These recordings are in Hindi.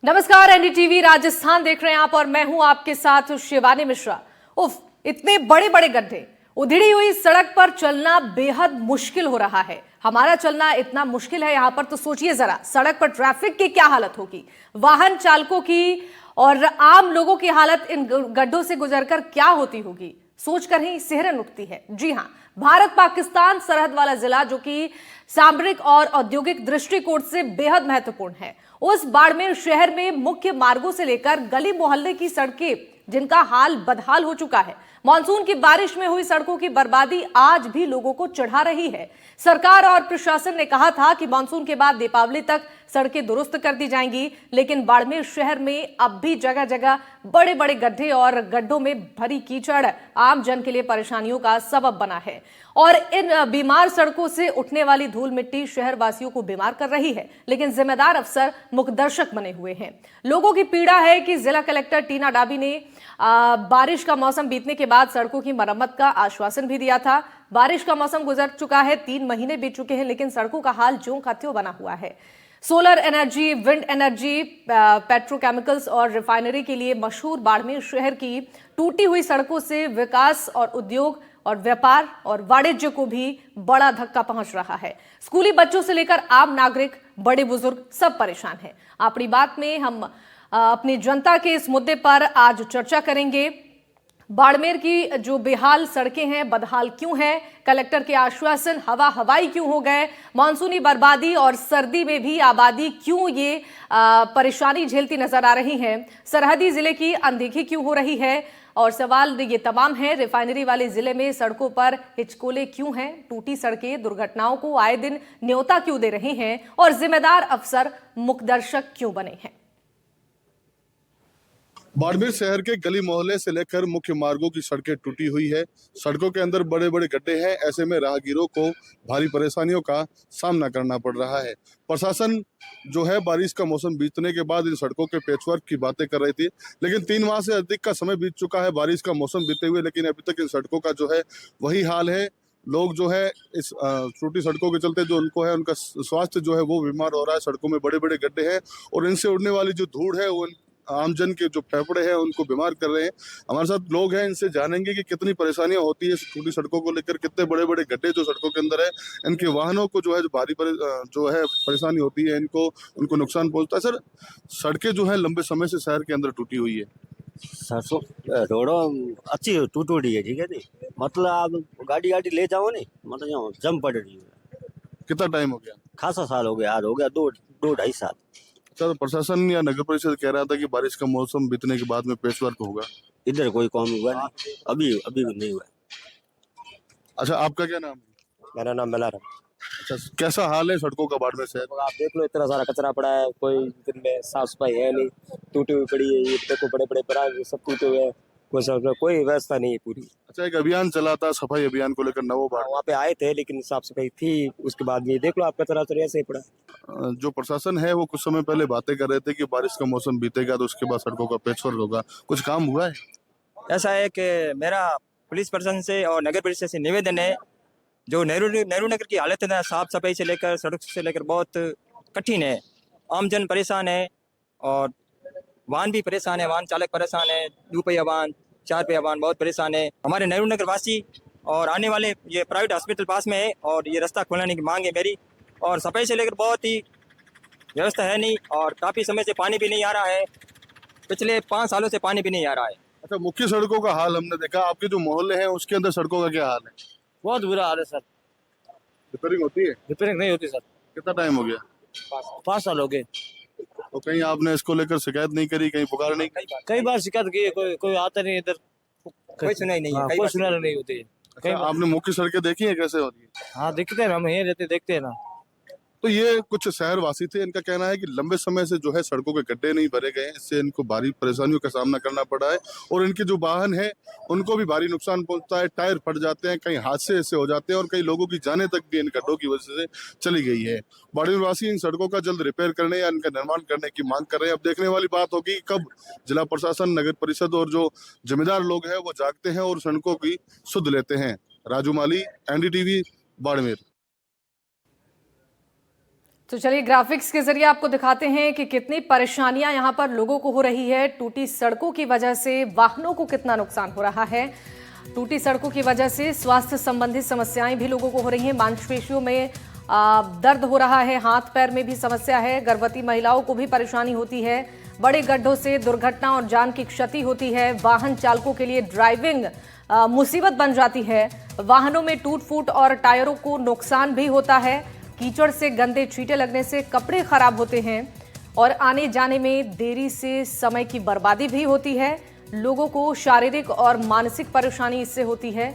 नमस्कार, एनडीटीवी राजस्थान देख रहे हैं आप और मैं हूं आपके साथ शिवानी मिश्रा। उफ, इतने बड़े बड़े गड्ढे, उधड़ी हुई सड़क पर चलना बेहद मुश्किल हो रहा है। हमारा चलना इतना मुश्किल है यहां पर, तो सोचिए जरा सड़क पर ट्रैफिक की क्या हालत होगी, वाहन चालकों की और आम लोगों की हालत इन गड्ढों से गुजरकर क्या होती होगी, सोचकर ही सिहरन उठती है। जी हां, भारत पाकिस्तान सरहद वाला जिला जो कि सामरिक और औद्योगिक दृष्टिकोण से बेहद महत्वपूर्ण है, उस बाड़मेर शहर में मुख्य मार्गों से लेकर गली मोहल्ले की सड़कें जिनका हाल बदहाल हो चुका है। मानसून की बारिश में हुई सड़कों की बर्बादी आज भी लोगों को चिढ़ा रही है। सरकार और प्रशासन ने कहा था कि मानसून के बाद दीपावली तक सड़कें दुरुस्त कर दी जाएंगी, लेकिन बाड़मेर शहर में अब भी जगह जगह बड़े बड़े गड्ढे और गड्ढों में भरी कीचड़ आम जन के लिए परेशानियों का सबब बना है और इन बीमार सड़कों से उठने वाली धूल मिट्टी शहर वासियों को बीमार कर रही है, लेकिन जिम्मेदार अफसर मुखदर्शक बने हुए हैं। लोगों की पीड़ा है कि जिला कलेक्टर टीना डाबी ने बारिश का मौसम बीतने के बाद सड़कों की मरम्मत का आश्वासन भी दिया था। बारिश का मौसम गुजर चुका है, 3 महीने बीत चुके हैं, लेकिन सड़कों का हाल ज्यों का त्यों बना हुआ है। Solar energy, wind energy, petrochemicals और रिफाइनरी के लिए मशहूर बाड़मेर शहर की टूटी हुई सड़कों से विकास और उद्योग और व्यापार और वाणिज्य को भी बड़ा धक्का पहुंच रहा है। स्कूली बच्चों से लेकर आम नागरिक, बड़े बुजुर्ग सब परेशान हैं। अपनी बात में हम अपनी जनता के इस मुद्दे पर आज चर्चा करेंगे। बाड़मेर की जो बेहाल सड़कें हैं, बदहाल क्यों हैं, कलेक्टर के आश्वासन हवा हवाई क्यों हो गए, मानसूनी बर्बादी और सर्दी में भी आबादी क्यों ये परेशानी झेलती नजर आ रही है, सरहदी जिले की अनदेखी क्यों हो रही है, और सवाल ये तमाम है रिफाइनरी वाले जिले में सड़कों पर हिचकोले क्यों हैं, टूटी सड़कें दुर्घटनाओं को आए दिन न्योता क्यों दे रही हैं और जिम्मेदार अफसर मुखदर्शक क्यों बने हैं। बाड़मेर शहर के गली मोहल्ले से लेकर मुख्य मार्गों की सड़कें टूटी हुई है। सड़कों के अंदर बड़े बड़े गड्ढे हैं। ऐसे में राहगीरों को भारी परेशानियों का सामना करना पड़ रहा है। प्रशासन जो है बारिश का मौसम बीतने के बाद इन सड़कों के पैचवर्क की बातें कर रही थी, लेकिन 3 माह से अधिक का समय बीत चुका है बारिश का मौसम बीते हुए, लेकिन अभी तक इन सड़कों का जो है वही हाल है। लोग जो है इस टूटी सड़कों के चलते जो उनको है उनका स्वास्थ्य जो है वो बीमार हो रहा है। सड़कों में बड़े बड़े गड्ढे हैं और इनसे उड़ने वाली जो धूड़ है वो आमजन के जो फेफड़े हैं उनको बीमार कर रहे हैं। हमारे साथ लोग हैं, इनसे जानेंगे कि कितनी परेशानियां होती है छोटी सड़कों को लेकर, कितने बड़े बड़े गड्ढे जो सड़कों के अंदर है, इनके वाहनों को जो है जो है परेशानी होती है, उनको नुकसान पहुंचता है। सर, सड़कें जो है लंबे समय से शहर के अंदर टूटी हुई है। सरसों रोडो अच्छी टूटी है, ठीक है जी। मतलब आप गाड़ी ले जाओ नहीं, मतलब यहाँ जम पड़ रही है। कितना टाइम हो गया? खासा साल हो गया, हो गया 2-2.5 साल। सर, प्रशासन या नगर परिषद कह रहा था कि बारिश का मौसम बीतने के बाद में पेचवर्क होगा। इधर कोई काम हुआ नहीं, अभी भी नहीं हुआ। अच्छा, आपका क्या नाम है? मेरा नाम बलाराम। अच्छा, कैसा हाल है सड़कों का बाड़मेर शहर? आप देख लो, इतना सारा कचरा पड़ा है, कोई दिन में साफ सफाई है नहीं, टूटी हुई पड़ी है। ये देखो बड़े बड़े पराग सब टूटे हुए हैं, कोई व्यवस्था नहीं है पूरी। अच्छा, एक अभियान चला था सफाई अभियान को लेकर नवो बाड़, वहाँ पे आए थे लेकिन साफ सफाई थी, उसके बाद भी देख लो आप कचरा तो ऐसे ही पड़ा। जो प्रशासन है वो कुछ समय पहले बातें कर रहे थे कि बारिश का मौसम बीतेगा तो उसके बाद सड़कों का पैचवर्क होगा। कुछ काम हुआ है? ऐसा है कि मेरा पुलिस प्रशासन से और नगर परिषद से निवेदन है, जो नेहरू नगर की हालत है ना, साफ सफाई से लेकर सड़क से लेकर बहुत कठिन है। आमजन परेशान है और वाहन भी परेशान है, वाहन चालक परेशान है, 2 पहिया वाहन, 4 पहिया वाहन बहुत परेशान है। हमारे नेहरू नगर वासी और आने वाले ये प्राइवेट हॉस्पिटल पास में है और ये रास्ता खोलने की मांग है मेरी। और सफाई से लेकर बहुत ही व्यवस्था है नहीं और काफ़ी समय से पानी भी नहीं आ रहा है, पिछले 5 सालों से पानी भी नहीं आ रहा है। अच्छा, मुख्य सड़कों का हाल हमने देखा, आपके जो मोहल्ले हैं उसके अंदर सड़कों का क्या हाल है? बहुत बुरा हाल है सर। रिपेयरिंग होती है? रिपेयरिंग नहीं होती सर। कितना टाइम हो गया? 5 साल हो गए। तो कहीं आपने इसको लेकर शिकायत नहीं करी, कहीं पुकार नहीं की? कई बार शिकायत की है, कोई आता नहीं इधर, कोई सुनाई नहीं है। हाँ, कोई सुनाई नहीं होती है। अच्छा, आपने मुख्य सड़कें देखी है कैसे होती है? हाँ दिखते हैं, हम यहीं रहते देखते हैं ना। तो ये कुछ शहरवासी थे, इनका कहना है कि लंबे समय से जो है सड़कों के गड्ढे नहीं भरे गए हैं, इससे इनको भारी परेशानियों का सामना करना पड़ा है और इनके जो वाहन है उनको भी भारी नुकसान पहुंचता है, टायर फट जाते हैं, कई हादसे ऐसे हो जाते हैं और कई लोगों की जानें तक भी इन गड्ढों की वजह से चली गई है। बाड़मेर वासी इन सड़कों का जल्द रिपेयर करने या इनका निर्माण करने की मांग कर रहे हैं। अब देखने वाली बात होगी कब जिला प्रशासन, नगर परिषद और जो जिम्मेदार लोग हैं वो जागते हैं और सड़कों की सुध लेते हैं। राजू माली, एनडीटीवी, बाड़मेर। तो चलिए ग्राफिक्स के जरिए आपको दिखाते हैं कि कितनी परेशानियां यहां पर लोगों को हो रही है। टूटी सड़कों की वजह से वाहनों को कितना नुकसान हो रहा है। टूटी सड़कों की वजह से स्वास्थ्य संबंधी समस्याएं भी लोगों को हो रही हैं। मांसपेशियों में दर्द हो रहा है, हाथ पैर में भी समस्या है। गर्भवती महिलाओं को भी परेशानी होती है। बड़े गड्ढों से दुर्घटना और जान की क्षति होती है। वाहन चालकों के लिए ड्राइविंग मुसीबत बन जाती है। वाहनों में टूट फूट और टायरों को नुकसान भी होता है। कीचड़ से गंदे छींटे लगने से कपड़े खराब होते हैं और आने जाने में देरी से समय की बर्बादी भी होती है। लोगों को शारीरिक और मानसिक परेशानी इससे होती है।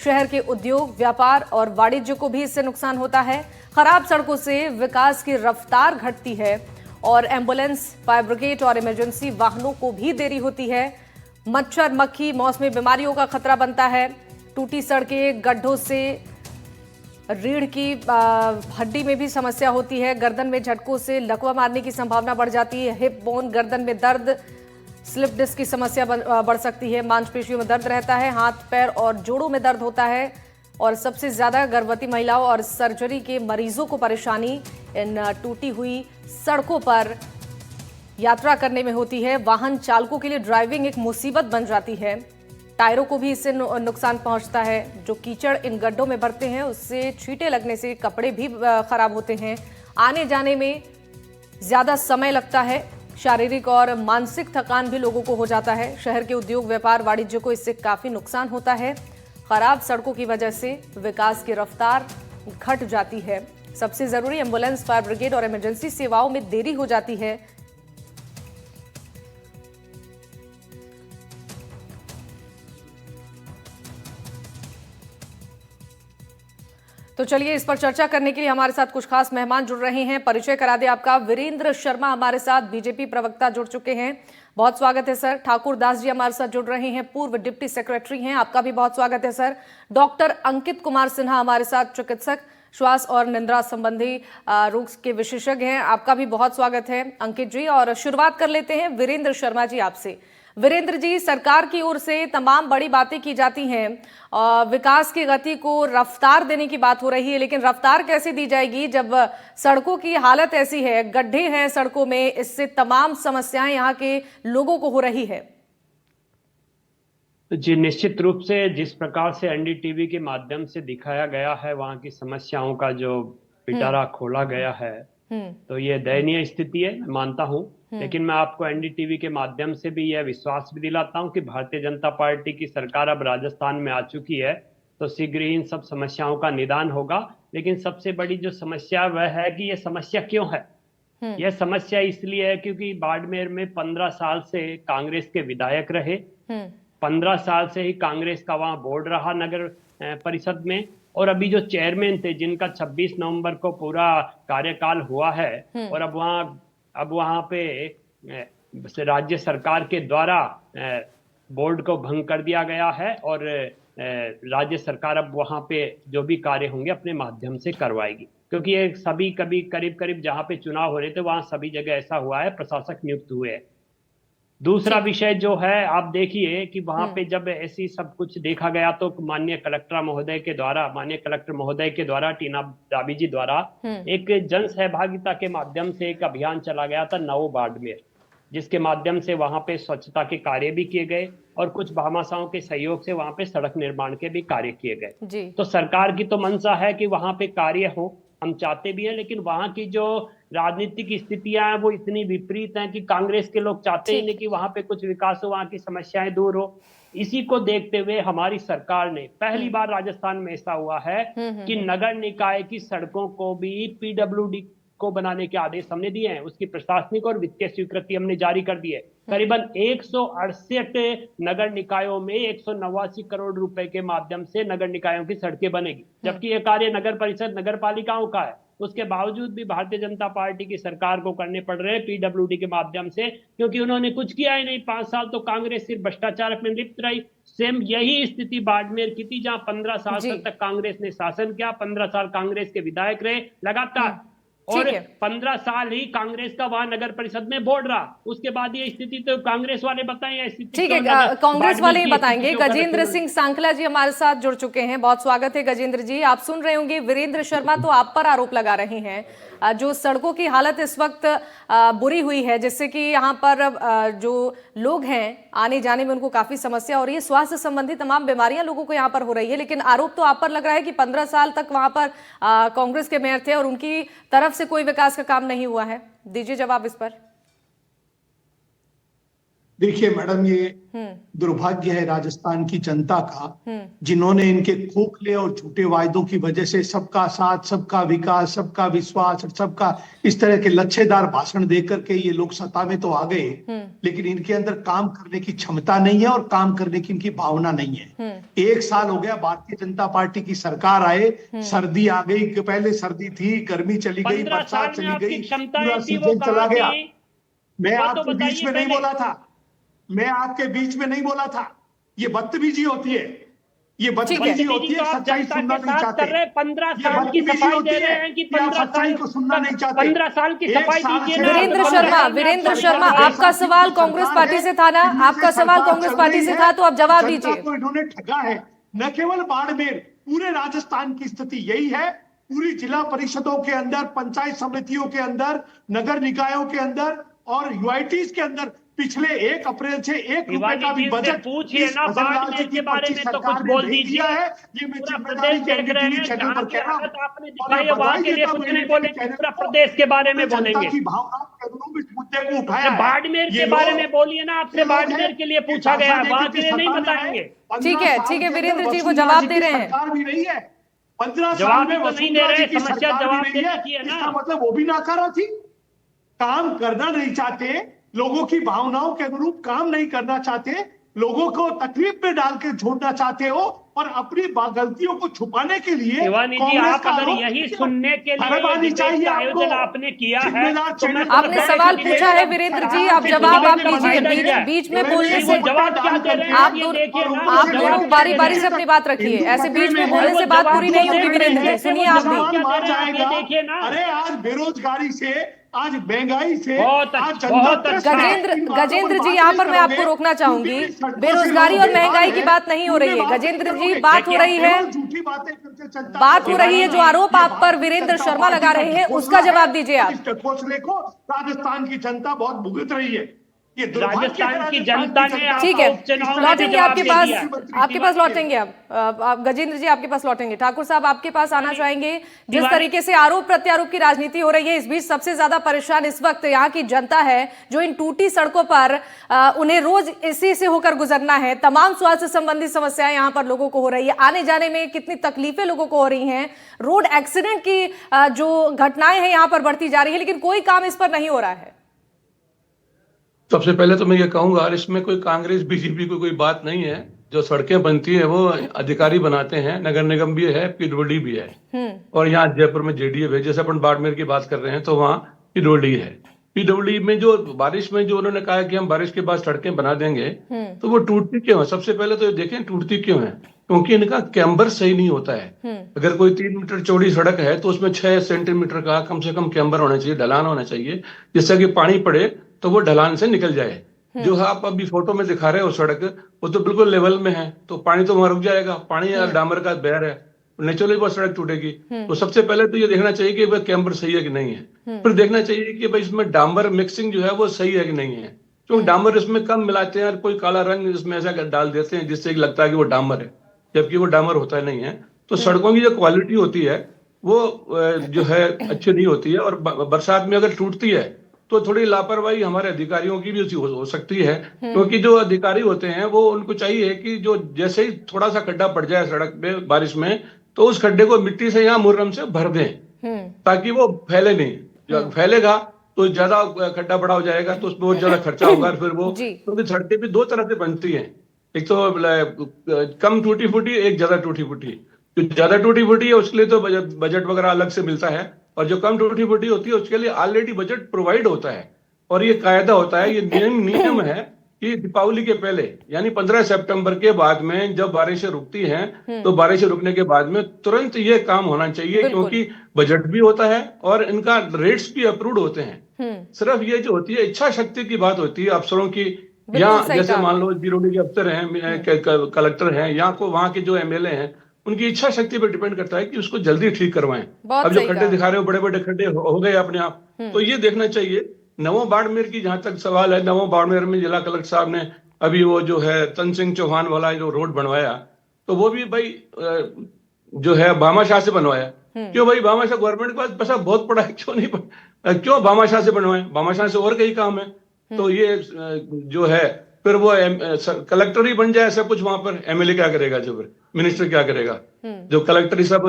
शहर के उद्योग, व्यापार और वाणिज्य को भी इससे नुकसान होता है। खराब सड़कों से विकास की रफ्तार घटती है और एम्बुलेंस, फायर ब्रिगेड और इमरजेंसी वाहनों को भी देरी होती है। मच्छर, मक्खी, मौसमी बीमारियों का खतरा बनता है। टूटी सड़कें, गड्ढों से रीढ़ की हड्डी में भी समस्या होती है। गर्दन में झटकों से लकवा मारने की संभावना बढ़ जाती है। हिप बोन, गर्दन में दर्द, स्लिप डिस्क की समस्या बढ़ सकती है। मांसपेशियों में दर्द रहता है। हाथ पैर और जोड़ों में दर्द होता है और सबसे ज्यादा गर्भवती महिलाओं और सर्जरी के मरीजों को परेशानी इन टूटी हुई सड़कों पर यात्रा करने में होती है। वाहन चालकों के लिए ड्राइविंग एक मुसीबत बन जाती है। टायरों को भी इससे नुकसान पहुंचता है। जो कीचड़ इन गड्ढों में भरते हैं उससे छींटे लगने से कपड़े भी खराब होते हैं। आने जाने में ज्यादा समय लगता है। शारीरिक और मानसिक थकान भी लोगों को हो जाता है। शहर के उद्योग, व्यापार, वाणिज्य को इससे काफी नुकसान होता है। खराब सड़कों की वजह से विकास की रफ्तार घट जाती है। सबसे जरूरी एम्बुलेंस, फायर ब्रिगेड और इमरजेंसी सेवाओं में देरी हो जाती है। तो चलिए इस पर चर्चा करने के लिए हमारे साथ कुछ खास मेहमान जुड़ रहे हैं। परिचय करा दे आपका। वीरेंद्र शर्मा हमारे साथ बीजेपी प्रवक्ता जुड़ चुके हैं, बहुत स्वागत है सर। ठाकुर दास जी हमारे साथ जुड़ रहे हैं, पूर्व डिप्टी सेक्रेटरी हैं, आपका भी बहुत स्वागत है सर। डॉक्टर अंकित कुमार सिन्हा हमारे साथ, चिकित्सक, श्वास और निंद्रा संबंधी रोग के विशेषज्ञ हैं, आपका भी बहुत स्वागत है अंकित जी। और शुरुआत कर लेते हैं वीरेंद्र शर्मा जी आपसे। वीरेंद्र जी, सरकार की ओर से तमाम बड़ी बातें की जाती हैं, विकास की गति को रफ्तार देने की बात हो रही है, लेकिन रफ्तार कैसे दी जाएगी जब सड़कों की हालत ऐसी है, गड्ढे हैं सड़कों में, इससे तमाम समस्याएं यहाँ के लोगों को हो रही है। जी, निश्चित रूप से जिस प्रकार से एनडीटीवी के माध्यम से दिखाया गया है, वहाँ की समस्याओं का जो पिटारा खोला गया है, तो ये दयनीय स्थिति है, मैं मानता हूँ। लेकिन मैं आपको एनडीटीवी के माध्यम से भी यह विश्वास भी दिलाता हूं कि भारतीय जनता पार्टी की सरकार अब राजस्थान में आ चुकी है, तो शीघ्र ही इन सब समस्याओं का निदान होगा। लेकिन सबसे बड़ी जो समस्या वह है कि यह समस्या क्यों है। यह समस्या इसलिए है क्योंकि बाड़मेर में 15 साल से कांग्रेस के विधायक रहे, 15 साल से ही कांग्रेस का वहां बोर्ड रहा नगर परिषद में, और अभी जो चेयरमैन थे जिनका 26 नवंबर को पूरा कार्यकाल हुआ है, और अब वहां पे राज्य सरकार के द्वारा बोर्ड को भंग कर दिया गया है और राज्य सरकार अब वहां पे जो भी कार्य होंगे अपने माध्यम से करवाएगी, क्योंकि ये सभी कभी करीब जहां पे चुनाव हो रहे थे वहां सभी जगह ऐसा हुआ है, प्रशासक नियुक्त हुए हैं। दूसरा विषय जो है, आप देखिए कि वहां पे जब ऐसी सब कुछ देखा गया तो माननीय कलेक्टर महोदय के द्वारा टीना दाबी जी द्वारा एक जन सहभागिता के माध्यम से एक अभियान चला गया था नवो बाड़मेर, जिसके माध्यम से वहां पे स्वच्छता के कार्य भी किए गए और कुछ भामाशाहों के सहयोग से वहां पे सड़क निर्माण के भी कार्य किए गए। तो सरकार की तो मंशा है कि वहां पे कार्य हो, हम चाहते भी हैं, लेकिन वहां की जो राजनीतिक स्थितियां हैं वो इतनी विपरीत हैं कि कांग्रेस के लोग चाहते ही नहीं कि वहां पे कुछ विकास हो, वहां की समस्याएं दूर हो। इसी को देखते हुए हमारी सरकार ने पहली बार राजस्थान में ऐसा हुआ है कि नगर निकाय की सड़कों को भी पीडब्ल्यूडी को बनाने के आदेश हमने दिए हैं, उसकी प्रशासनिक और वित्तीय स्वीकृति हमने जारी कर दी है। करीबन 168 नगर निकायों में 189 करोड़ रुपए के माध्यम से नगर निकायों की सड़कें बनेगी, जबकि यह कार्य नगर परिषद नगर पालिकाओं का है। उसके बावजूद भी भारतीय जनता पार्टी की सरकार को करने पड़ रहे हैं पीडब्ल्यूडी के माध्यम से, क्योंकि उन्होंने कुछ किया ही नहीं। 5 साल तो कांग्रेस सिर्फ भ्रष्टाचार में लिप्त रही। सेम यही स्थिति बाड़मेर की थी, जहां 15 साल तक कांग्रेस ने शासन किया, 15 साल कांग्रेस के विधायक रहे लगातार, और ठीक है। 15 साल ही कांग्रेस का वहां नगर परिषद में बोर्ड रहा, उसके बाद ये स्थिति तो कांग्रेस वाले बताएं या स्थिति ठीक है, तो नगर- कांग्रेस वाले ही बाड़मेर की बताएंगे। स्थिति को गजेंद्र करते सिंह सांखला जी हमारे साथ जुड़ चुके हैं, बहुत स्वागत है गजेंद्र जी। आप सुन रहे होंगे वीरेंद्र शर्मा तो आप पर आरोप लगा रहे हैं जो सड़कों की हालत इस वक्त बुरी हुई है, जिससे कि यहाँ पर जो लोग हैं आने जाने में उनको काफी समस्या हो रही है, स्वास्थ्य संबंधी तमाम बीमारियां लोगों को यहाँ पर हो रही है। लेकिन आरोप तो आप पर लग रहा है कि 15 साल तक वहां पर कांग्रेस के मेयर थे और उनकी तरफ से कोई विकास का काम नहीं हुआ है। दीजिए जवाब इस पर। देखिए मैडम, ये दुर्भाग्य है राजस्थान की जनता का, जिन्होंने इनके खोखले और झूठे वायदों की वजह से सबका साथ, सबका विकास, सबका विश्वास और सबका इस तरह के लच्छेदार भाषण देकर के ये लोग सत्ता में तो आ गए, लेकिन इनके अंदर काम करने की क्षमता नहीं है और काम करने की इनकी भावना नहीं है। 1 साल हो गया भारतीय जनता पार्टी की सरकार आए, सर्दी आ गई, पहले सर्दी थी, गर्मी चली गई, 15 साल बरसात में चली आपकी गई, क्षमताएं पूरा थी, वो सीजन चला कहाँ गया। थी? मैं वो तो आपके बीच बताइए में नहीं पहले। बोला था, मैं आपके बीच में नहीं बोला था। ये बदतमीजी होती है, ये बदतमीजी होती है, सच्चाई सुनना नहीं चाहते। 15 ये साल की बदतमीजी सफाई होती दे रहे है हैं कि कि आप 15 सच्चाई साल को सुनना नहीं चाहते। 15 साल की 1 सफाई साल दीजिए से ना। वीरेंद्र 15 शर्मा, साल में वीरेंद्र आप शर्मा, सरकार आपका है। सवाल कांग्रेस पार्टी से था ना, आपका सवाल कांग्रेस पार्टी से था, तो आप जवाब दीजिए। जनता को इन्होंने ठगा है, न केवल बाड़मेर, पूरे राजस्थान की स्थिति यही है। पूरी जिला परिषदों के अंदर, पंचायत समितियों के अंदर, नगर निकायों के अंदर और यूआईटीज के अंदर पिछले 1 अप्रैल से 1 रुपए का भी बजट पूछिए ना, इस फसलराज बाड़मेर की के बारे 25 में तो सरकार कुछ ने बोल नहीं दीजिए। दिया है। ये मैं पूरा जिम्मेदारी प्रदेश से देख रहे NDTV हैं, चैनल जहाँ पर की कह रहा हूं। हालत आपने और दिखाई है, वहाँ के लिए बधाई कुछ देता नहीं हूं बोलेंगे, NDTV चैनल पूरा को। प्रदेश के बारे में जनता बोलेंगे। की भावनाओं के अनुरूप इस मुद्दे को उठाया है। बाड़मेर ये के बारे लोग- में बोलिए ना, आपसे ये लोग बाड़मेर हैं के लिए कि पूछा गया, शासन वहाँ लेकर के लिए नहीं सत्ता में आए, बताएंगे। 15 ठीक है, साल ठीक है, के वीरेंद्र अंदर जी वो वसुंधरा जवाब जी दे की रहे हैं। सरकार भी नहीं है। 15 जवाब साल में तो नहीं दे वसुंधरा रहे, जी की समस्या सरकार जवाब भी नहीं देने है। की है ना। इसका मतलब वो भी नाकारा थी, काम करना नहीं चाहते, लोगों की भावनाओं के अनुरूप काम नहीं करना चाहते, लोगों को तकलीफ में डाल के छोड़ना चाहते हो और अपनी गलतियों को छुपाने के लिए शिवानी जी, कांग्रेस आप का अगर आरोप यही किया। सुनने के लिए शर्म आनी ये चाहिए डिबेट का आपको। आयोजन आपने किया है, जिम्मेदार तो मैं चैनल आपने पर सवाल बैठ पूछा है के वीरेंद्र जी, आराम आप से जवाब आप डिबेट में लीजिए। फायदा क्या है? बीच में ये बोलने वो से जवाब क्या दे रहे हैं आप ये दोनों देखिए ना, आप जवाब दोनों क्या बारी दे बारी रहे से हैं। अपनी बात रखिए, ऐसे बीच में बोलने से बात पूरी नहीं होगी वीरेंद्र जी। सुनिए आप भी। नौजवान मार जाएगा। देखिए ना। अरे आज बेरोजगारी से, आज महंगाई से, बहुत आज अच्छा, जनता बहुत त्रस्त अच्छा। है। गजेंद्र इन बातों गजेंद्र पर जी, बात यहाँ नहीं पर मैं आपको करोगे, रोकना चाहूंगी। क्योंकि सड़कों से बेरोजगारी लोग और महंगाई बेकार की हैं, बात नहीं हो रही है उनमें बात गजेंद्र जी, करोगे। बात हो रही है, केवल झूठी बातें करके जनता बात को हो रही है जो आरोप ये आप पर भारतीय वीरेंद्र जनता शर्मा पार्टी लगा का रहे हैं, ढकोसला उसका है। जवाब दीजिए आप। इस ढकोसले को राजस्थान की जनता बहुत भुगत रही है। ये दुर्भाग्य है राजस्थान की राजस्थान जनता ने जनता ठीक का। है, उपचुनाव में लौटेंगे जवाब आपके दे पास, दिया। आपके पास लौटेंगे आप गजेंद्र जी आपके पास लौटेंगे। ठाकुर साहब आपके पास आना चाहेंगे। जिस तरीके से आरोप प्रत्यारोप की राजनीति हो रही है, इस बीच सबसे ज्यादा परेशान इस वक्त यहाँ की जनता है, जो इन टूटी सड़कों पर उन्हें रोज इसी से होकर गुजरना है। तमाम स्वास्थ्य संबंधी समस्याएं यहाँ पर लोगों को हो रही है, आने जाने में कितनी तकलीफें लोगों को हो रही हैं, रोड एक्सीडेंट की जो घटनाएं हैं यहाँ पर बढ़ती जा रही है, लेकिन कोई काम इस पर नहीं हो रहा है। सबसे पहले तो मैं ये कहूंगा, इसमें कोई कांग्रेस बीजेपी को कोई बात नहीं है। जो सड़कें बनती है वो अधिकारी बनाते हैं, नगर निगम भी है, पीडब्ल्यूडी भी है, और यहाँ जयपुर में जेडीए है। जैसे अपन बाड़मेर की बात कर रहे हैं तो वहाँ पीडब्ल्यूडी है। पीडब्ल्यूडी में जो बारिश में जो उन्होंने कहा कि हम बारिश के बाद सड़कें बना देंगे, तो वो टूटती क्यों है? सबसे पहले तो ये देखें टूटती क्यों है। क्योंकि इनका कैम्बर सही नहीं होता है। अगर कोई 3 मीटर चौड़ी सड़क है तो उसमें 6 सेंटीमीटर का कम से कम कैम्बर होना चाहिए, ढलान होना चाहिए, जिससे कि पानी पड़े तो वो ढलान से निकल जाए। जो आप अभी फोटो में दिखा रहे हो सड़क, वो तो बिल्कुल लेवल में है, तो पानी तो वहां रुक जाएगा। पानी या डामर का बहर है, नेचुरली वो सड़क टूटेगी। तो सबसे पहले तो ये देखना चाहिए कि वह कैम्बर सही है कि नहीं है। फिर देखना चाहिए कि भाई इसमें डामर मिक्सिंग जो है वो सही है कि नहीं है। क्योंकि डामर इसमें कम मिलाते हैं और कोई काला रंग इसमें ऐसा डाल देते हैं जिससे लगता है कि वो डामर है, जबकि वो डामर होता नहीं है। तो सड़कों की जो क्वालिटी होती है वो जो है अच्छी नहीं होती है। और बरसात में अगर टूटती है तो थोड़ी लापरवाही हमारे अधिकारियों की भी हो सकती है। क्योंकि जो अधिकारी होते हैं वो उनको चाहिए कि जो जैसे ही थोड़ा सा खड्डा पड़ जाए सड़क पे बारिश में, तो उस खड्डे को मिट्टी से या मुर्रम से भर दें, ताकि वो फैले नहीं। जो फैलेगा तो ज्यादा खड्डा बड़ा हो जाएगा, तो उसमें बहुत ज्यादा खर्चा होगा। फिर वो, क्योंकि सड़कें भी 2 तरह से बनती हैं, एक तो कम टूटी फूटी, एक ज्यादा टूटी फूटी। जो ज्यादा टूटी फूटी है उसके लिए तो बजट वगैरह अलग से मिलता है, और जो कम टूटी फूटी होती है उसके लिए ऑलरेडी बजट प्रोवाइड होता है। और ये कायदा होता है, ये नियम है कि दीपावली के पहले यानी 15 सितंबर के बाद में जब बारिशें रुकती हैं तो बारिशें रुकने के बाद में तुरंत ये काम होना चाहिए, बिल्कुल। क्योंकि बजट भी होता है और इनका रेट्स भी अप्रूव्ड होते हैं। सिर्फ ये जो होती है इच्छा शक्ति की बात होती है अफसरों की, या सही जैसे कहा मान लो बीरोडी के अफसर हैं, कलेक्टर हैं, या को वहां के जो एमएलए हैं, उनकी इच्छा शक्ति पर डिपेंड करता है कि उसको जल्दी ठीक करवाएं। बहुत अब जो सही खड्डे कहा। दिखा रहे हो बड़े बड़े खड्डे हो गए अपने आप, तो ये देखना चाहिए। नवों बाड़मेर की जहां तक सवाल है, नवों बाड़मेर में जिला कलेक्टर साहब ने अभी वो जो है तन सिंह चौहान वाला जो रोड बनवाया, तो वो भी भाई जो है भामाशाह से बनवाया। क्यों भाई, भामाशाह गवर्नमेंट के पास पैसा बहुत पड़ा है, क्यों नहीं क्यों भामाशाह से बनवाए? भामाशाह से और कई काम है। तो ये जो है फिर वो कलेक्टर ही बन जाए सब कुछ वहां पर, एमएलए क्या करेगा? जो फिर मिनिस्टर क्या करेगा? जो कलेक्टर ही सब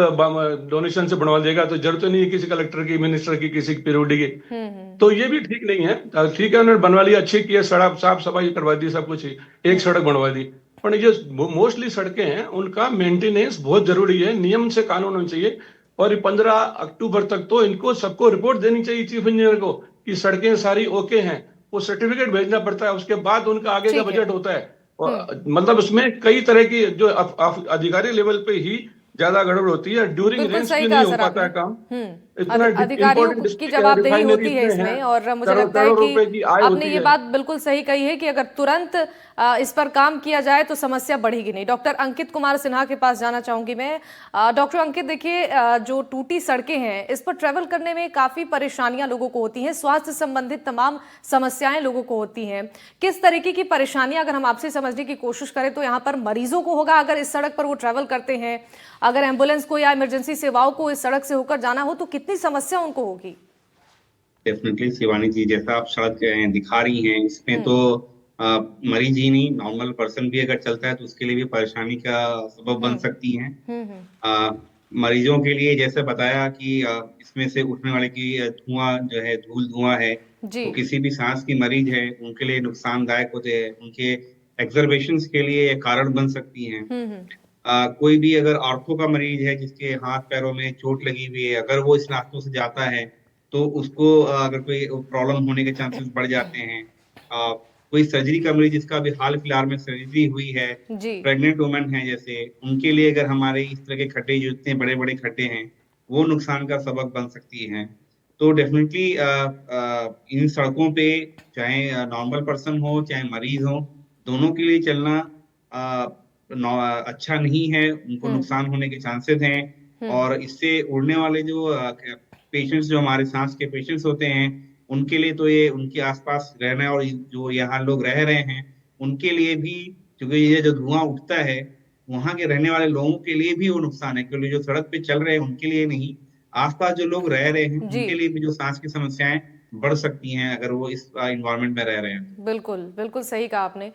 डोनेशन से बनवा देगा तो जरूरत नहीं है किसी कलेक्टर की, मिनिस्टर की, किसी पीरियोडी की। तो ये भी ठीक नहीं है। ठीक है, उन्होंने बनवा लिया, अच्छी की है, सड़क साफ सफाई करवा दी, सब कुछ ही, एक सड़क बनवा दी, पर ये मोस्टली सड़कें हैं उनका मेंटेनेंस बहुत जरूरी है, नियम से कानून होना चाहिए। और 15 अक्टूबर तक तो इनको सबको रिपोर्ट देनी चाहिए चीफ इंजीनियर को कि सड़कें सारी ओके हैं, वो सर्टिफिकेट भेजना पड़ता है, उसके बाद उनका आगे का बजट होता है। और मतलब उसमें कई तरह की जो अधिकारी लेवल पे ही ज्यादा गड़बड़ होती है, ड्यूरिंग बिल्कुल रेंज सही भी कहा नहीं हो सर पाता है आपने। काम। इतना अधिकारियों important की district है, जवाबदेही refinery होती है इतने हैं, इसमें, और मुझे करोड़ लगता है करोड़ रुपए की कि आय आपने होती ये है। बात बिल्कुल सही कही है कि अगर तुरंत इस पर काम किया जाए तो समस्या बढ़ेगी नहीं। डॉक्टर अंकित कुमार सिन्हा के पास जाना चाहूंगी मैं। डॉक्टर अंकित, देखिए, जो टूटी सड़कें हैं इस पर ट्रेवल करने में काफी परेशानियां लोगों को होती हैं, स्वास्थ्य संबंधित तमाम समस्याएं लोगों को होती हैं। किस तरीके की परेशानियां अगर हम आपसे समझने की कोशिश करें तो यहाँ पर मरीजों को होगा अगर इस सड़क पर वो ट्रेवल करते हैं, अगर एम्बुलेंस को या इमरजेंसी सेवाओं को इस सड़क से होकर जाना हो तो कितनी समस्या उनको होगी? डेफिनेटली शिवानी जी, जैसा आप सड़क दिखा रही हैं, इसमें तो मरीज ही नहीं, नॉर्मल पर्सन भी अगर चलता है तो उसके लिए भी परेशानी का सबब बन सकती हैं। मरीजों के लिए जैसे बताया कि इसमें से उठने वाले की धुआं जो है, धूल धुआं है, जी। तो किसी भी सांस की मरीज है उनके लिए नुकसानदायक होते हैं, उनके एक्सर्वेशंस के लिए ये कारण बन सकती हैं। कोई भी अगर ऑर्थो का मरीज है जिसके हाथ पैरों में चोट लगी हुई है, अगर वो इस रास्तों से जाता है तो उसको अगर कोई प्रॉब्लम होने के चांसेस बढ़ जाते हैं। कोई सर्जरी का मरीज जिसका अभी हाल फिलहाल में सर्जरी हुई है, प्रेग्नेंट वुमेन है जैसे, उनके लिए अगर हमारे इस तरह के खड्डे जो इतने बड़े बड़े खड्डे हैं वो नुकसान का सबब बन सकती हैं। तो डेफिनेटली इन सड़कों पे चाहे नॉर्मल पर्सन हो चाहे मरीज हो, दोनों के लिए चलना अच्छा नहीं है, उनको नुकसान होने के चांसेस हैं। और इससे उड़ने वाले जो पेशेंट्स, जो हमारे सांस के पेशेंट्स होते हैं, उनके लिए तो ये उनके आसपास रहना, और जो यहाँ लोग रह रहे हैं उनके लिए भी, क्योंकि ये जो धुआं उठता है वहां के रहने वाले लोगों के लिए भी वो नुकसान है, क्योंकि जो सड़क पे चल रहे हैं उनके लिए नहीं, आसपास जो लोग रह रहे हैं उनके लिए भी जो सांस की समस्याएं बढ़ सकती हैं अगर वो इस इन्वायरमेंट में रह रहे हैं। बिल्कुल बिल्कुल सही कहा आपने।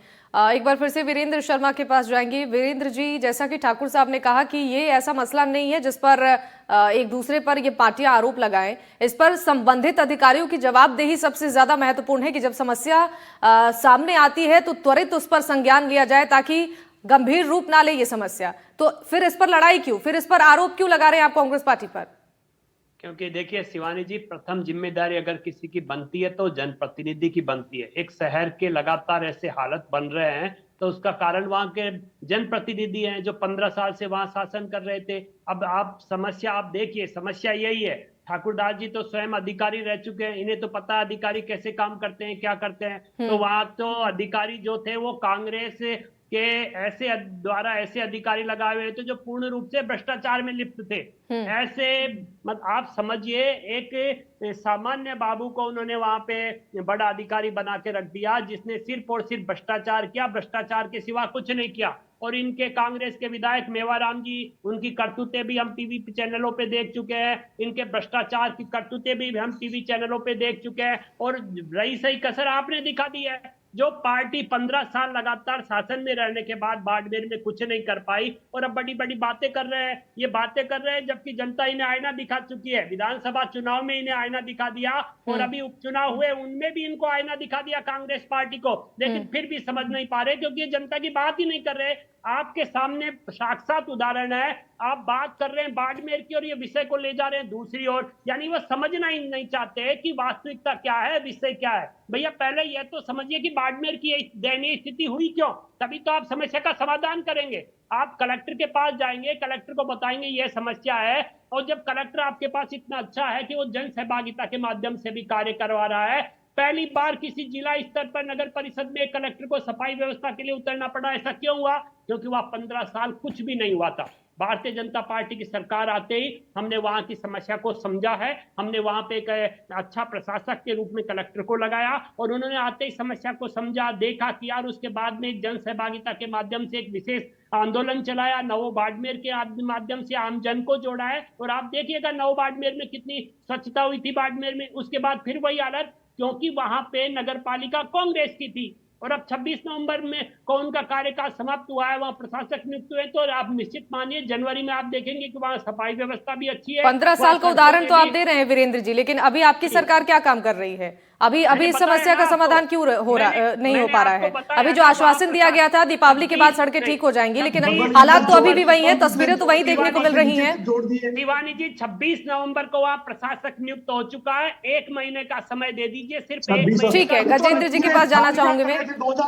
एक बार फिर से वीरेंद्र शर्मा के पास जाएंगे। वीरेंद्र जी, जैसा कि ठाकुर साहब ने कहा कि ये ऐसा मसला नहीं है जिस पर एक दूसरे पर ये पार्टियां आरोप लगाएं, इस पर संबंधित अधिकारियों की जवाबदेही सबसे ज्यादा महत्वपूर्ण है कि जब समस्या सामने आती है तो त्वरित उस पर संज्ञान लिया जाए ताकि गंभीर रूप ना ले ये समस्या। तो फिर इस पर लड़ाई क्यों, फिर इस पर आरोप क्यों लगा रहे हैं आप कांग्रेस पार्टी पर? क्योंकि देखिए शिवानी जी, प्रथम जिम्मेदारी अगर किसी की बनती है तो जनप्रतिनिधि की बनती है। एक शहर के लगातार ऐसे हालत बन रहे हैं तो उसका कारण वहां के जनप्रतिनिधि हैं जो 15 साल से वहां शासन कर रहे थे। अब आप समस्या आप देखिए, समस्या यही है। ठाकुर दास जी तो स्वयं अधिकारी रह चुके हैं, इन्हें तो पता है अधिकारी कैसे काम करते हैं, क्या करते हैं। तो वहां तो अधिकारी जो थे वो कांग्रेस के ऐसे अधिकारी लगाए हुए थे जो पूर्ण रूप से भ्रष्टाचार में लिप्त थे। ऐसे आप समझिए, एक सामान्य बाबू को उन्होंने वहां पे बड़ा अधिकारी बना के रख दिया जिसने सिर्फ और सिर्फ भ्रष्टाचार किया, भ्रष्टाचार के सिवा कुछ नहीं किया। और इनके कांग्रेस के विधायक मेवाराम जी, उनकी करतूतें भी हम टीवी चैनलों पे देख चुके हैं, इनके भ्रष्टाचार की करतूतें भी हम टीवी चैनलों पे देख चुके हैं। और रही सही कसर आपने दिखा दी है। जो पार्टी 15 साल लगातार शासन में रहने के बाद बाड़मेर में कुछ नहीं कर पाई और अब बड़ी बड़ी बातें कर रहे हैं। ये बातें कर रहे हैं जबकि जनता इन्हें आईना दिखा चुकी है। विधानसभा चुनाव में इन्हें आईना दिखा दिया और अभी उपचुनाव हुए उनमें भी इनको आईना दिखा दिया कांग्रेस पार्टी को, लेकिन फिर भी समझ नहीं पा रहे क्योंकि ये जनता की बात ही नहीं कर रहे। आपके सामने साक्षात उदाहरण है। आप बात कर रहे हैं बाड़मेर की और ये विषय को ले जा रहे हैं दूसरी ओर, यानी वो समझना ही नहीं चाहते कि वास्तविकता क्या है, विषय क्या है। भैया पहले यह तो समझिए कि बाड़मेर की ये दयनीय स्थिति हुई क्यों, तभी तो आप समस्या का समाधान करेंगे। आप कलेक्टर के पास जाएंगे, कलेक्टर को बताएंगे यह समस्या है, और जब कलेक्टर आपके पास इतना अच्छा है कि वो जन सहभागिता के माध्यम से भी कार्य करवा रहा है, पहली बार किसी जिला स्तर पर नगर परिषद में कलेक्टर को सफाई व्यवस्था के लिए उतरना पड़ा। ऐसा क्यों हुआ? क्योंकि वह 15 साल कुछ भी नहीं हुआ था। भारतीय जनता पार्टी की सरकार आते ही हमने वहां की समस्या को समझा है, हमने वहां पे एक अच्छा प्रशासक के रूप में कलेक्टर को लगाया और उन्होंने आते ही समस्या को समझा, देखा, किया, और उसके बाद में जन सहभागिता के माध्यम से एक विशेष आंदोलन चलाया, नवो बाड़मेर के माध्यम से आम जन को जोड़ा है। और आप देखिएगा नवो बाड़मेर में कितनी स्वच्छता हुई थी बाड़मेर में। उसके बाद फिर वही हालत, क्योंकि वहां पे नगर पालिका कांग्रेस की थी, और अब 26 नवंबर में कौन का कार्यकाल समाप्त हुआ है, वहां प्रशासक नियुक्त हुए, तो आप निश्चित मानिए जनवरी में आप देखेंगे कि वहां सफाई व्यवस्था भी अच्छी है। 15 साल का उदाहरण तो आप दे रहे हैं वीरेंद्र जी, लेकिन अभी आपकी सरकार क्या काम कर रही है? अभी इस समस्या का समाधान क्यों नहीं हो पा रहा है? अभी जो आश्वासन दिया गया था दीपावली के बाद सड़कें ठीक हो जाएंगी, लेकिन हालात तो अभी भी वही है, तस्वीरें तो वही देखने को मिल रही हैं। शिवानी जी 26 नवंबर को वहाँ प्रशासक नियुक्त हो चुका है, 1 महीने का समय दे दीजिए, सिर्फ 1 महीने। ठीक है, गजेंद्र जी के पास जाना चाहूंगी मैं।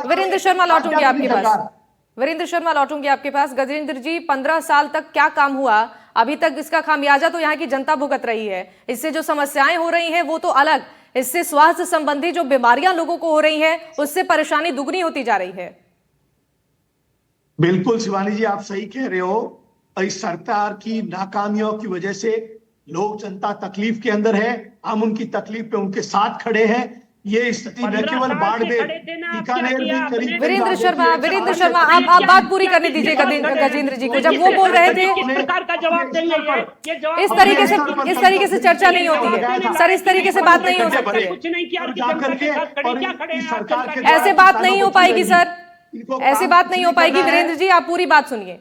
वीरेंद्र शर्मा लौटूंगी आपके पास। वीरेंद्र शर्मा लौटूंगी आपके पास। गजेंद्र जी 15 साल तक क्या काम हुआ? अभी तक इसका खामियाजा तो यहाँ की जनता भुगत रही है। इससे जो समस्याएं हो रही हैं वो तो अलग, इससे स्वास्थ्य संबंधी जो बीमारियां लोगों को हो रही हैं उससे परेशानी दुगनी होती जा रही है। बिल्कुल शिवानी जी, आप सही कह रहे हो। इस सरकार की नाकामियों की वजह से लोग, जनता तकलीफ के अंदर है। हम उनकी तकलीफ पे उनके साथ खड़े हैं। ये स्थिति न केवल बाड़मेर, बीकानेर भी करीब। वीरेंद्र शर्मा आप बात पूरी करने दीजिए गजेंद्र जी को। जब वो बोल रहे थे इस तरीके से चर्चा नहीं होती है सर, इस तरीके से बात नहीं हो सकती है। ऐसे बात नहीं हो पाएगी सर, ऐसे बात नहीं हो पाएगी। वीरेंद्र जी आप पूरी बात सुनिए।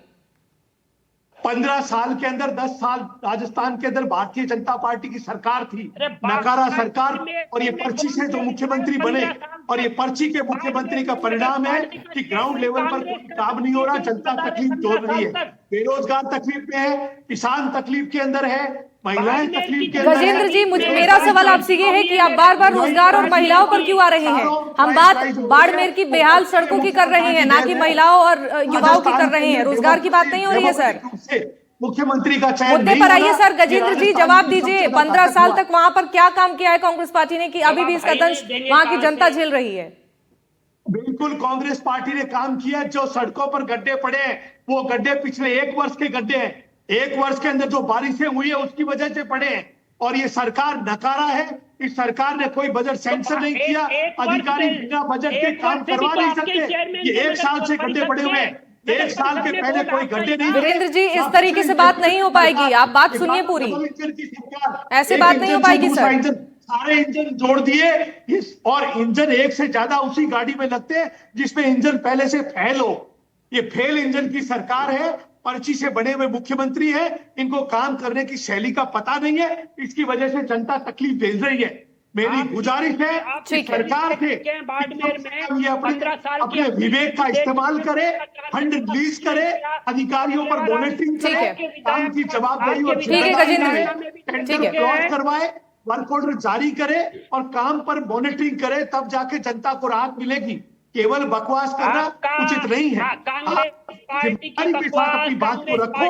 15 साल के अंदर 10 साल राजस्थान के अंदर भारतीय जनता पार्टी की सरकार थी, नकारा सरकार, और ये पर्ची से जो मुख्यमंत्री बने, और ये पर्ची के मुख्यमंत्री का परिणाम है कि ग्राउंड लेवल पर कोई काम नहीं हो रहा, जनता तकलीफ झेल रही है, बेरोजगार तकलीफ में है, किसान तकलीफ के अंदर है, महिलाएं तकलीफ के अंदर है। गजेंद्र जी मेरा सवाल आपसे ये है कि आप बार बार रोजगार और महिलाओं पर क्यों आ रहे हैं? हम बात बाड़मेर की बेहाल सड़कों की कर रहे हैं, ना कि महिलाओं और युवाओं की कर रहे हैं। रोजगार की बात नहीं हो रही है सर। मुख्यमंत्री का चयन मुद्दे पर आइए सर। गजेंद्र जी जवाब दीजिए, 15 साल तक वहां पर क्या काम किया है कांग्रेस पार्टी ने कि अभी भी इसका दंश वहां की जनता झेल रही है? बिल्कुल कांग्रेस पार्टी ने काम किया। जो सड़कों पर गड्ढे पड़े हैं वो गड्ढे पिछले 1 वर्ष के गड्ढे हैं। 1 वर्ष के अंदर जो बारिशें हुई है उसकी वजह से पड़े हैं, और ये सरकार नकारा है। इस सरकार ने कोई बजट सेंक्शन नहीं किया, अधिकारी बिना बजट के काम करवा नहीं सकते। ये 1 साल से गड्ढे पड़े हुए हैं, 1 साल के पहले कोई गड्ढे नहीं। वीरेंद्र जी इस तरीके से बात नहीं हो पाएगी, आप बात सुनिए पूरी। ऐसे बात नहीं हो पाएगी सर। सारे इंजन जोड़ दिए, और इंजन एक से ज्यादा उसी गाड़ी में लगते हैं जिसमें इंजन पहले से फेल हो। ये फेल इंजन की सरकार है, पर्ची से बने हुए मुख्यमंत्री है, इनको काम करने की शैली का पता नहीं है, इसकी वजह से जनता तकलीफ झेल रही है। मेरी गुजारिश है सरकार से ये अपने विवेक का इस्तेमाल करे, फंड रिलीज करे, अधिकारियों पर मॉनिटरिंग करे, काम की जवाबदारी और टेंडर क्लोज करवाए, वर्क ऑर्डर जारी करे और काम पर मॉनिटरिंग करे, तब जाके जनता को राहत मिलेगी। केवल बकवास करना उचित नहीं है। के साथ अपनी बात को रखो,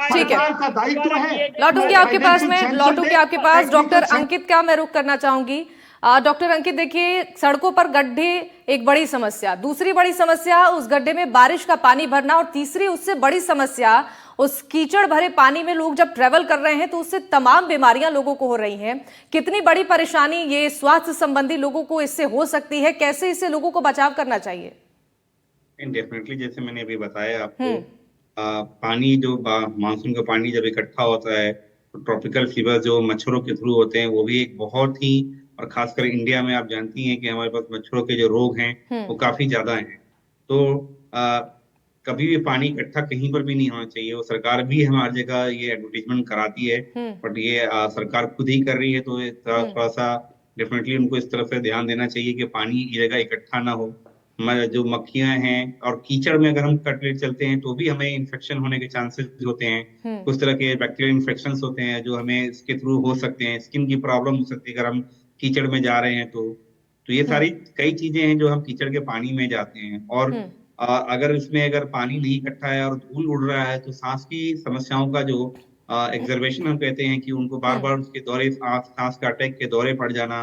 सरकार का दायित्व है। लौटूंगी आपके पास, मैं लौटूंगी आपके पास। डॉक्टर अंकित का मैं रुख करना चाहूंगी। डॉक्टर अंकित देखिए, सड़कों पर गड्ढे एक बड़ी समस्या, दूसरी बड़ी समस्या उस गड्ढे में बारिश का पानी भरना, और तीसरी उससे बड़ी समस्या उस कीचड़ भरे पानी में लोग जब ट्रेवल कर रहे हैं तो उससे तमाम बीमारियां लोगों को हो रही हैं। कितनी बड़ी परेशानी ये स्वास्थ्य संबंधी लोगों को इससे हो सकती है, कैसे इससे लोगों को बचाव करना चाहिए? डेफिनेटली, जैसे मैंने अभी बताया आपको, पानी जो मानसून का पानी जब इकट्ठा होता है तो ट्रॉपिकल फीवर जो मच्छरों के थ्रू होते हैं वो भी एक बहुत ही, और खासकर इंडिया में आप जानती हैं कि हमारे पास मच्छरों के जो रोग हैं वो काफी ज्यादा हैं। तो कभी भी पानी इकट्ठा कहीं पर भी नहीं होना चाहिए। वो सरकार भी हमारी जगह ये एडवर्टीजमेंट कराती है, बट ये सरकार खुद ही कर रही है, तो थोड़ा सा डेफिनेटली उनको इस तरफ से ध्यान देना चाहिए कि पानी की जगह इकट्ठा ना हो। जो मक्खियां हैं, और कीचड़ में अगर हम कटलेट चलते हैं तो भी हमें इन्फेक्शन होने के चांसेस होते हैं। कुछ तरह के बैक्टीरियल इन्फेक्शंस होते हैं जो हमें इसके थ्रू हो सकते हैं। स्किन की प्रॉब्लम हो सकती है अगर हम कीचड़ में जा रहे हैं तो ये सारी कई चीजें हैं जो हम कीचड़ के पानी में जाते हैं। और अगर इसमें पानी नहीं इकट्ठा है और धूल उड़ रहा है तो सांस की समस्याओं का जो एग्जर्वेशन हम कहते हैं कि उनको बार बार उसके दौरे, सांस का अटैक के दौरे पड़ जाना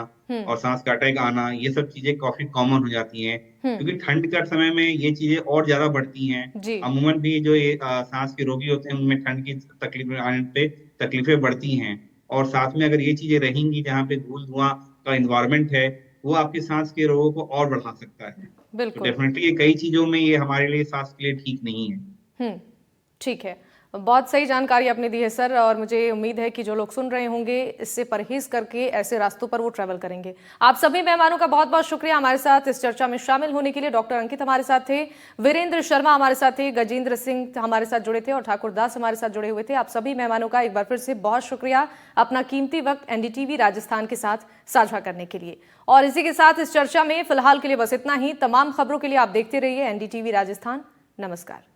और सांस का अटैक आना, ये सब चीजें काफी कॉमन हो जाती हैं। क्योंकि ठंड का समय में ये चीजें और ज्यादा बढ़ती हैं। अमूमन भी जो ये सांस के रोगी होते हैं उनमें ठंड की तकलीफ आने पे तकलीफें बढ़ती हैं। और साथ में अगर ये चीजें रहेंगी जहाँ पे धूल धुआं का इन्वायरमेंट है, वो आपके सांस के रोगों को और बढ़ा सकता है। तो डेफिनेटली ये कई चीजों में ये हमारे लिए सांस के लिए ठीक नहीं है। ठीक है, बहुत सही जानकारी आपने दी है सर, और मुझे उम्मीद है कि जो लोग सुन रहे होंगे इससे परहेज करके ऐसे रास्तों पर वो ट्रैवल करेंगे। आप सभी मेहमानों का बहुत बहुत शुक्रिया हमारे साथ इस चर्चा में शामिल होने के लिए। डॉक्टर अंकित हमारे साथ थे, वीरेंद्र शर्मा हमारे साथ थे, गजेंद्र सिंह हमारे साथ जुड़े थे और ठाकुर दास हमारे साथ जुड़े हुए थे। आप सभी मेहमानों का एक बार फिर से बहुत शुक्रिया अपना कीमती वक्त एनडीटीवी राजस्थान के साथ साझा करने के लिए। और इसी के साथ इस चर्चा में फिलहाल के लिए बस इतना ही। तमाम खबरों के लिए आप देखते रहिए एनडीटीवी राजस्थान। नमस्कार।